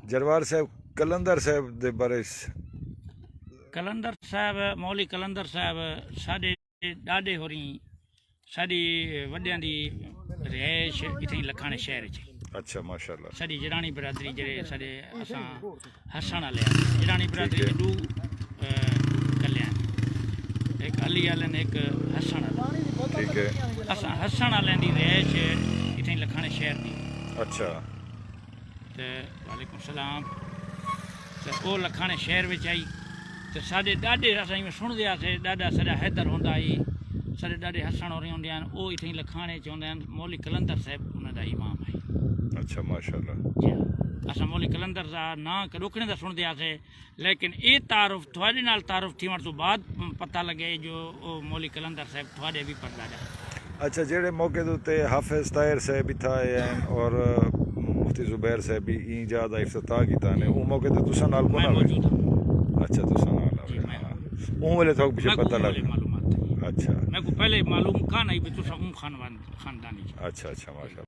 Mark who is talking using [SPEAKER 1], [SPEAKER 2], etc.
[SPEAKER 1] जरवार साहब कलंदर साहब दे बारे
[SPEAKER 2] कलंदर साहब मौली कलंदर साहब साढ़े ॾाॾे होरी साड़ी वड्डियां दी रिहाइश इत्थें लखाने शहर च।
[SPEAKER 1] अच्छा माशाल्लाह।
[SPEAKER 2] साड़ी जरानी बरादरी जेड़े साढ़े असां हसन वाले जरानी बरादरी दू कल्याण एक अली वाले ने एक हसन वाले।
[SPEAKER 1] ठीक है।
[SPEAKER 2] असां हसन वाले दी रिहाइश इत्थें लखाने शहर दी।
[SPEAKER 1] अच्छा।
[SPEAKER 2] तो वालेकुम सलाम। तो वो लखाने शहर में आई तो साढ़े ॾाॾे असां सुनते आसे ॾाॾा साढ़ा हैदर होंदा ही साढ़े ॾाॾे हसन होरी होंदे आहिनि वो इत्थें लखाने चवंदा आहिनि मौली कलंदर साहिब उन्हनि दा इमाम है।
[SPEAKER 1] अच्छा माशाल्लाह।
[SPEAKER 2] जी असां मौली कलंदर दा नां कॾोखणे दा सुनते आसे लेकिन ये तारुफ थोड़े नाल तारुफ थियण तो बाद पता लगे जो मौली कलंदर साहिब थोड़े भी परदादा।
[SPEAKER 1] अच्छा जेड़े मौके दे उत्ते हाफिज ताहिर साहब इत्थे आए हैं और मुफ्ती जुबैर साहब भी ईजाद दा इफ्तिताह कीता ने वो मौके ते तुसां नाल कोन आए? अच्छा तुसां नाल आए। हां उन वेले तो पीछे पता लग
[SPEAKER 2] मालूमात।
[SPEAKER 1] अच्छा
[SPEAKER 2] मैं को पहले मालूम कान आई भी तुसां खानदानी।
[SPEAKER 1] अच्छा अच्छा माशाल्लाह।